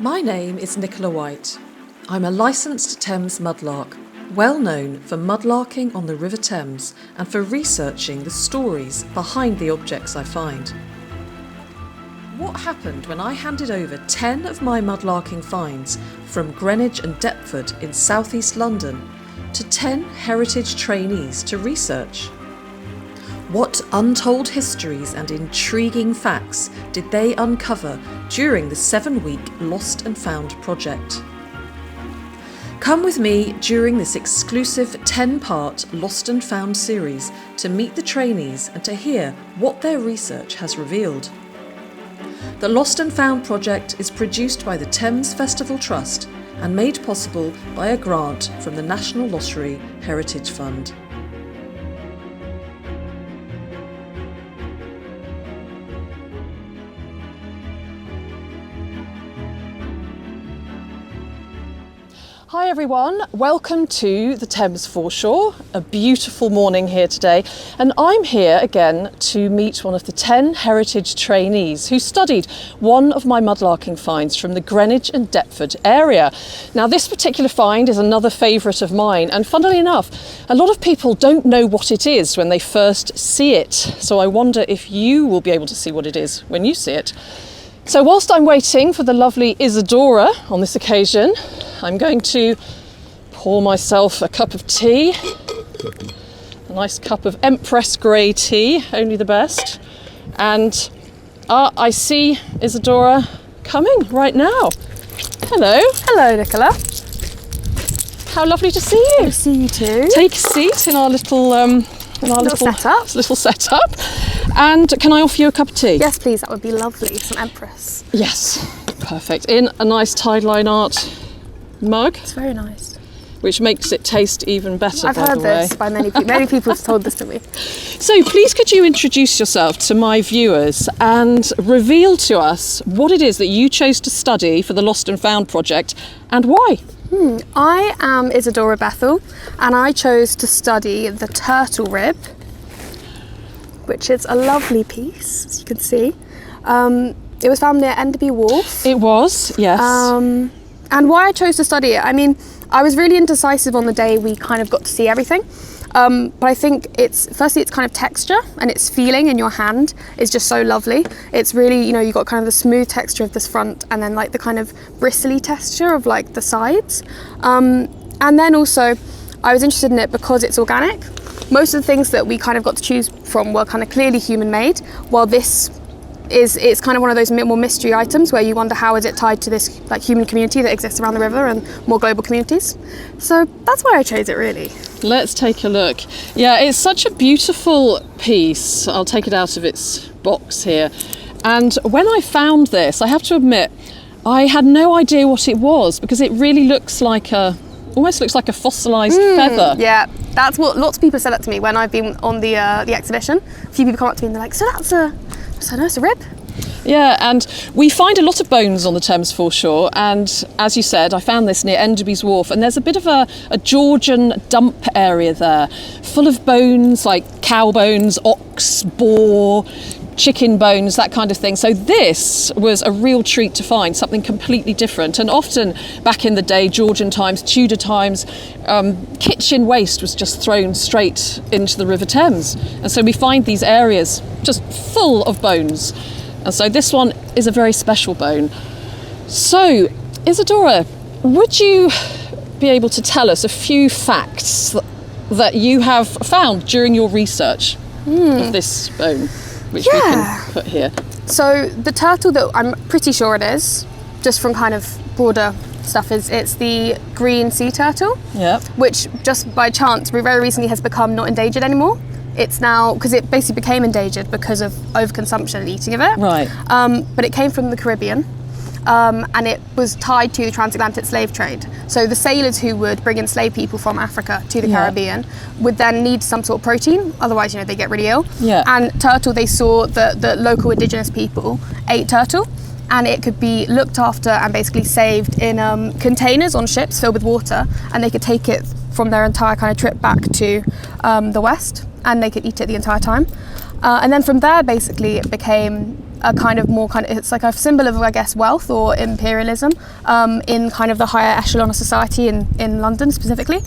My name is Nicola White. I'm a licensed Thames mudlark, well known for mudlarking on the River Thames and for researching the stories behind the objects I find. What happened when I handed over 10 of my mudlarking finds from Greenwich and Deptford in southeast London to 10 heritage trainees to research? What untold histories and intriguing facts did they uncover during the 7-week Lost and Found project? Come with me during this exclusive 10-part Lost and Found series to meet the trainees and to hear what their research has revealed. The Lost and Found project is produced by the Thames Festival Trust and made possible by a grant from the National Lottery Heritage Fund. Hi everyone, welcome to the Thames Foreshore, a beautiful morning here today, and I'm here again to meet one of the 10 heritage trainees who studied one of my mudlarking finds from the Greenwich and Deptford area. Now this particular find is another favourite of mine, and funnily enough, a lot of people don't know what it is when they first see it, so I wonder if you will be able to see what it is when you see it. So whilst I'm waiting for the lovely Isidora on this occasion, I'm going to pour myself a cup of tea, a nice cup of Empress grey tea, only the best. And I see Isidora coming right now. Hello. Hello, Nicola. How lovely to see you. Good to see you too. Take a seat in our little setup. And can I offer you a cup of tea? Yes, please. That would be lovely. Some Empress. Yes, perfect. In a nice Tideline art mug. It's very nice. Which makes it taste even better, I've heard this by many people. Many people have told this to me. So please could you introduce yourself to my viewers and reveal to us what it is that you chose to study for the Lost and Found project and why? I am Isidora Bethel and I chose to study the turtle rib, which is a lovely piece, as you can see. It was found near Enderby Wharf. It was, yes. And why I chose to study it, I mean, I was really indecisive on the day we kind of got to see everything. But I think it's kind of texture and its feeling in your hand is just so lovely. It's really, you got kind of the smooth texture of this front and then like the kind of bristly texture of like the sides. And then also I was interested in it because it's organic. Most of the things that we kind of got to choose from were kind of clearly human made, while this it's kind of one of those more mystery items where you wonder how is it tied to this like human community that exists around the river and more global communities. So that's why I chose it really. Let's take a look. Yeah, it's such a beautiful piece. I'll take it out of its box here. And when I found this, I have to admit, I had no idea what it was because it really almost looks like a fossilised feather. Yeah, that's what lots of people said that to me when I've been on the exhibition. A few people come up to me and they're like, so that's a rib? Yeah, and we find a lot of bones on the Thames Foreshore, and as you said, I found this near Enderby's Wharf, and there's a bit of a Georgian dump area there, full of bones like cow bones, ox, boar, chicken bones, that kind of thing. So this was a real treat to find, something completely different. And often back in the day, Georgian times, Tudor times, kitchen waste was just thrown straight into the River Thames. And so we find these areas just full of bones. And so this one is a very special bone. So, Isidora, would you be able to tell us a few facts that you have found during your research of this bone, which we can put here? So the turtle that I'm pretty sure it is, just from kind of broader stuff, it's the green sea turtle, which just by chance very recently has become not endangered anymore. It's now, because it basically became endangered because of overconsumption and eating of it. Right. But it came from the Caribbean. And it was tied to the transatlantic slave trade. So the sailors who would bring enslaved people from Africa to the Caribbean would then need some sort of protein, otherwise, they get really ill. Yeah. And turtle, they saw that the local indigenous people ate turtle, and it could be looked after and basically saved in containers on ships filled with water, and they could take it from their entire kind of trip back to the West, and they could eat it the entire time. And then from there, basically, it became a kind of more it's like a symbol of, I guess, wealth or imperialism in kind of the higher echelon of society in London specifically.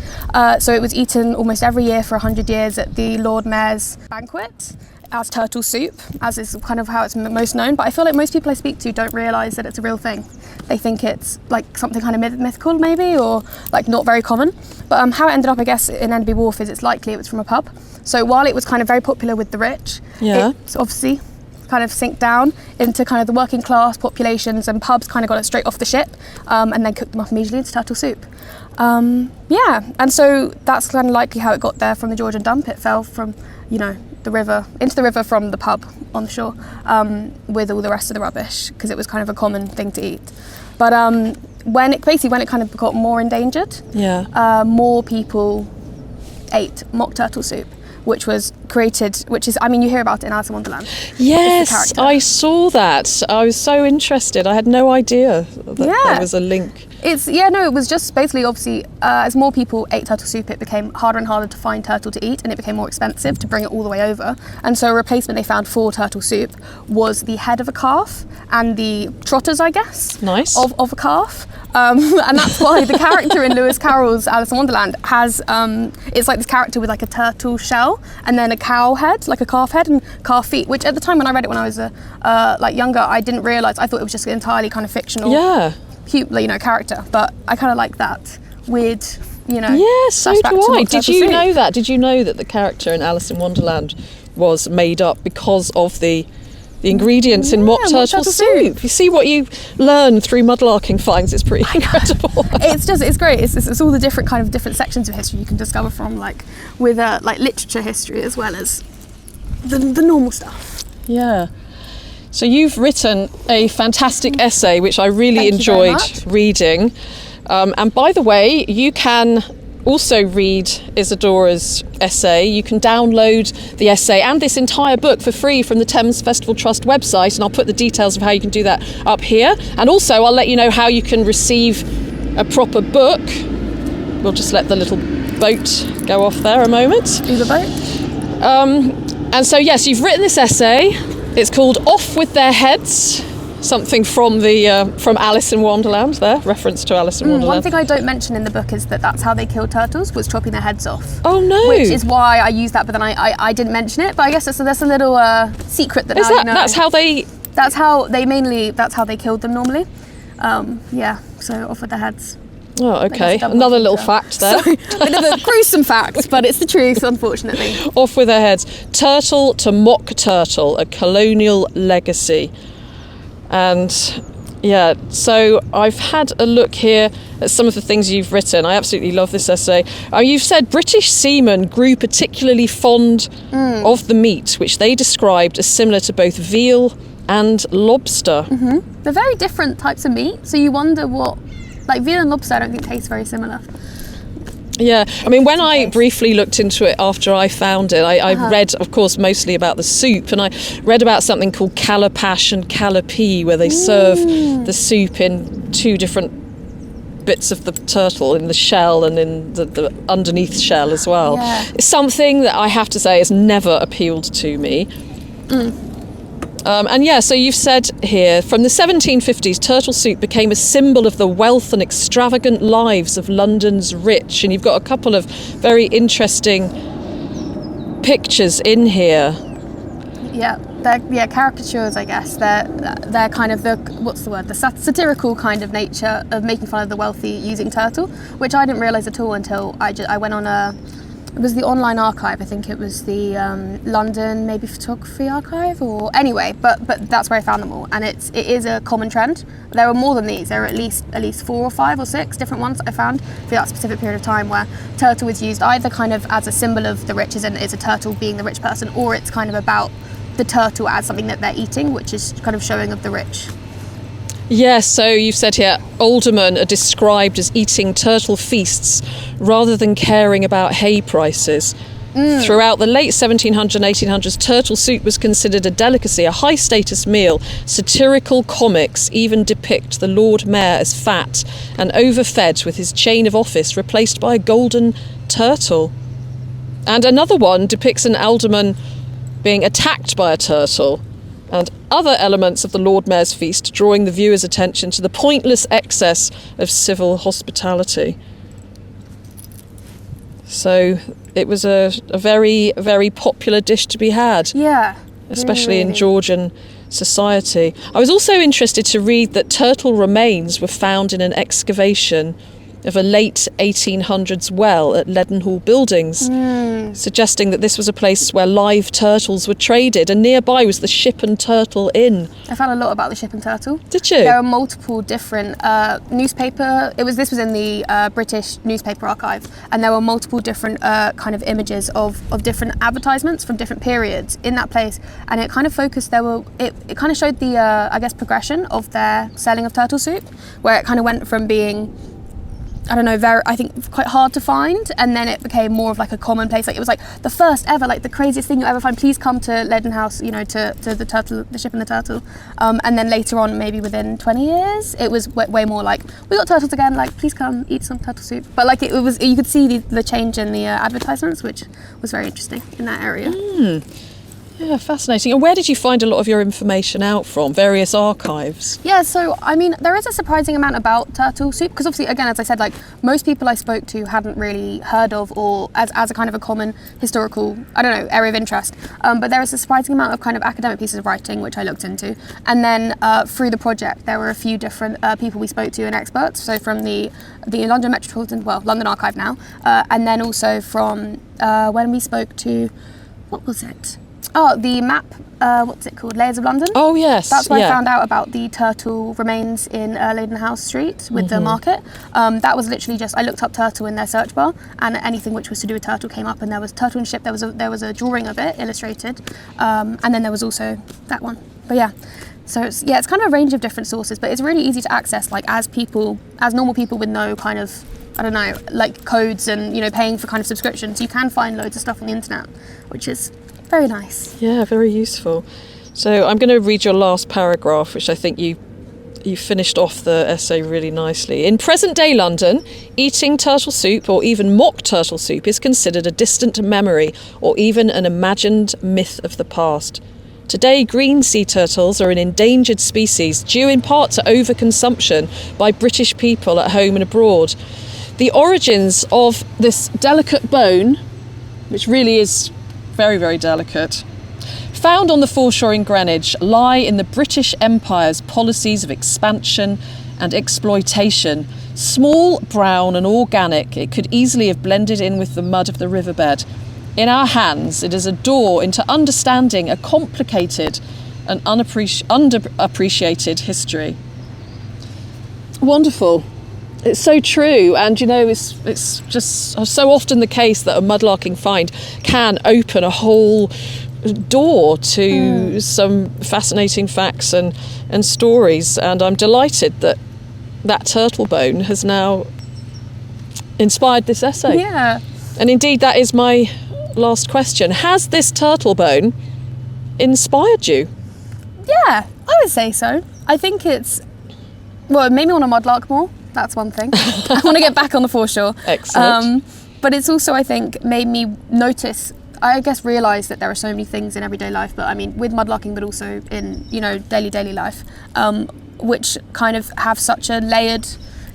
So it was eaten almost every year for 100 years at the Lord Mayor's banquet as turtle soup, as is kind of how it's most known. But I feel like most people I speak to don't realise that it's a real thing. They think it's like something kind of mythical maybe, or like not very common. But how it ended up, I guess, in Enderby Wharf is it's likely it was from a pub. So while it was kind of very popular with the rich, it's obviously kind of sink down into kind of the working class populations, and pubs kind of got it straight off the ship and then cooked them up immediately into turtle soup. And so that's kind of likely how it got there from the Georgian dump. It fell from, the river, into the river from the pub on the shore with all the rest of the rubbish, because it was kind of a common thing to eat. But when it kind of got more endangered, more people ate mock turtle soup, which was created, you hear about it in Alice in Wonderland. Yes, I saw that. I was so interested. I had no idea that there was a link. It was just basically, obviously, as more people ate turtle soup, it became harder and harder to find turtle to eat, and it became more expensive to bring it all the way over. And so a replacement they found for turtle soup was the head of a calf and the trotters, I guess, of a calf. And that's why the character in Lewis Carroll's Alice in Wonderland has, it's like this character with like a turtle shell and then a cow head, like a calf head and calf feet, which at the time when I read it when I was younger, I didn't realise. I thought it was just an entirely kind of fictional character, but I kind of like that weird, so do I. Did you know that? Did you know that the character in Alice in Wonderland was made up because of the ingredients in mock turtle soup? You see what you learn through mudlarking finds. It's pretty incredible. It's great. It's all the different sections of history you can discover from, with literature history as well as the normal stuff. Yeah. So you've written a fantastic essay, which I really enjoyed reading. And by the way, you can also read Isidora's essay. You can download the essay and this entire book for free from the Thames Festival Trust website, and I'll put the details of how you can do that up here. And also I'll let you know how you can receive a proper book. We'll just let the little boat go off there a moment. Do the boat. And so yes, you've written this essay. It's called Off With Their Heads, something from from Alice in Wonderland there, reference to Alice in Wonderland. One thing I don't mention in the book is that's how they killed turtles, was chopping their heads off. Oh no! Which is why I used that, but then I didn't mention it. But I guess that's a little secret that That's how they... That's how they killed them normally. So off with their heads. Oh, okay. Another little fact there. Sorry, a bit of a gruesome fact, but it's the truth, unfortunately. Off with their heads. Turtle to mock turtle, a colonial legacy. And so I've had a look here at some of the things you've written. I absolutely love this essay. You've said British seamen grew particularly fond of the meat, which they described as similar to both veal and lobster. Mm-hmm. They're very different types of meat, so you wonder what... veal and lobster I don't think taste very similar. Yeah, I mean, when I briefly looked into it after I found it, I read, of course, mostly about the soup, and I read about something called calapash and calapee, where they serve the soup in two different bits of the turtle, in the shell and in the underneath shell as well. Yeah. It's something that I have to say has never appealed to me. So you've said here, from the 1750s, turtle soup became a symbol of the wealth and extravagant lives of London's rich. And you've got a couple of very interesting pictures in here. Yeah, they're caricatures, I guess. They're kind of the satirical kind of nature of making fun of the wealthy using turtle, which I didn't realise at all until I went on it was the online archive. I think it was the London maybe photography archive, or anyway. But that's where I found them all, and it is a common trend. There are more than these. There are at least 4 or 5 or 6 different ones that I found for that specific period of time where turtle was used either kind of as a symbol of the rich, as in it's a turtle being the rich person, or it's kind of about the turtle as something that they're eating, which is kind of showing of the rich. Yes, so you've said here, aldermen are described as eating turtle feasts rather than caring about hay prices. Throughout the late 1700s and 1800s, turtle soup was considered a delicacy, a high-status meal. Satirical comics even depict the Lord Mayor as fat and overfed with his chain of office replaced by a golden turtle. And another one depicts an alderman being attacked by a turtle. and other elements of the Lord Mayor's feast, drawing the viewer's attention to the pointless excess of civil hospitality. So it was a very, very popular dish to be had. Yeah. Especially really. in Georgian society. I was also interested to read that turtle remains were found in an excavation of a late 1800s well at Leadenhall Buildings, suggesting that this was a place where live turtles were traded, and nearby was the Ship and Turtle Inn. I found a lot about the Ship and Turtle. Did you? There are multiple different newspaper. This was in the British newspaper archive, and there were multiple different kind of images of different advertisements from different periods in that place, and it kind of focused. It kind of showed the I guess progression of their selling of turtle soup, where it kind of went from being, I don't know, I think quite hard to find, and then it became more of like a commonplace. Like it was like the first ever, like the craziest thing you'll ever find. Please come to Leaden House, to the Ship and the Turtle. And then later on, maybe within 20 years, it was way more like, we got turtles again. Like please come eat some turtle soup. But like it was, you could see the change in the advertisements, which was very interesting in that area. Yeah, fascinating. And where did you find a lot of your information out from? Various archives? Yeah, so I mean, there is a surprising amount about turtle soup, because obviously, again, as I said, like most people I spoke to hadn't really heard of, or as a kind of a common historical, I don't know, area of interest. But there is a surprising amount of kind of academic pieces of writing, which I looked into. And then through the project, there were a few different people we spoke to and experts. So from the London Metropolitan, London Archive now, and then also from when we spoke to, what was it? Oh, the map, what's it called? Layers of London? Oh, yes. That's where I found out about the turtle remains in Leaden House Street with the market. That was literally just, I looked up turtle in their search bar, and anything which was to do with turtle came up, and there was turtle and ship, there was a drawing of it, illustrated, and then there was also that one. But yeah, so it's kind of a range of different sources, but it's really easy to access, like as normal people with no kind of, I don't know, like codes and, paying for kind of subscriptions, you can find loads of stuff on the internet, which is very nice. Yeah, very useful. So I'm going to read your last paragraph, which I think you finished off the essay really nicely. In present-day London, eating turtle soup or even mock turtle soup is considered a distant memory or even an imagined myth of the past. Today, green sea turtles are an endangered species due in part to overconsumption by British people at home and abroad. The origins of this delicate bone, which really is very, very delicate, found on the foreshore in Greenwich, lie in the British Empire's policies of expansion and exploitation. Small, brown and organic, it could easily have blended in with the mud of the riverbed. In our hands, it is a door into understanding a complicated and underappreciated history. Wonderful. It's so true, and it's just so often the case that a mudlarking find can open a whole door to some fascinating facts and stories, and I'm delighted that turtle bone has now inspired this essay. Yeah. And indeed, that is my last question. Has this turtle bone inspired you? Yeah, I would say so. I think it made me want to mudlark more. That's one thing. I want to get back on the foreshore. Excellent. But it's also, I think, made me notice, I guess, realise that there are so many things in everyday life, but I mean, with mudlarking, but also in, daily life, which kind of have such a layered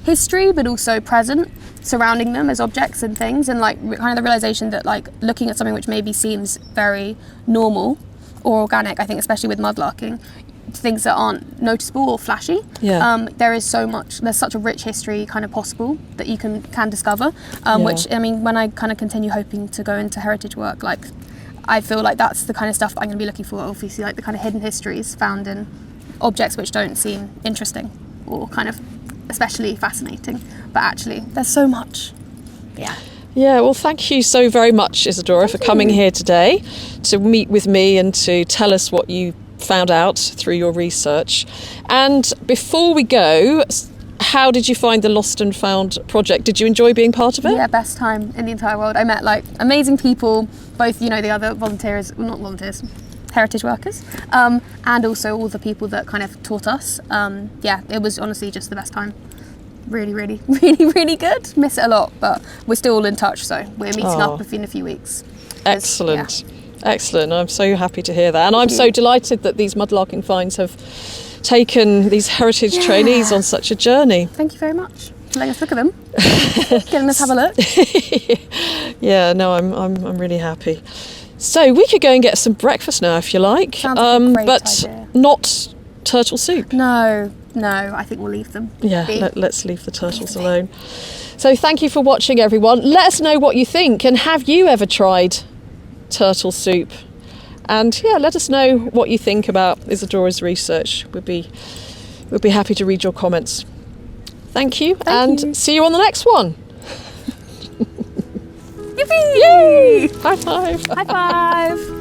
history, but also present surrounding them as objects and things, and like kind of the realisation that like looking at something which maybe seems very normal or organic, I think especially with mudlarking, things that aren't noticeable or flashy. There's such a rich history kind of possible that you can discover, which I mean, when I kind of continue hoping to go into heritage work, like I feel like that's the kind of stuff that I'm going to be looking for, obviously, like the kind of hidden histories found in objects which don't seem interesting or kind of especially fascinating, but actually there's so much. Yeah, well, thank you so very much, Isidora, for coming here today to meet with me and to tell us what you found out through your research. And before we go, how did you find the Lost and Found project? Did you enjoy being part of it? Yeah, best time in the entire world. I met like amazing people, both the other heritage workers, and also all the people that kind of taught us. It was honestly just the best time. Really, really, really, really good. Miss it a lot, but we're still all in touch, so we're meeting up in a few weeks. Excellent. Excellent. I'm so happy to hear that. And I'm so delighted that these mudlarking finds have taken these heritage trainees on such a journey. Thank you very much for letting us look at them. Getting us have a look. Yeah, no, I'm really happy. So we could go and get some breakfast now if you like. Sounds like a great but idea. not turtle soup. No, I think we'll leave them. Yeah, let's leave the turtles alone. So thank you for watching, everyone. Let us know what you think, and have you ever tried turtle soup? And yeah, let us know what you think about Isidora's research. We'd be happy to read your comments. Thank you, and see you on the next one. Yippee! Yay! High five! High five!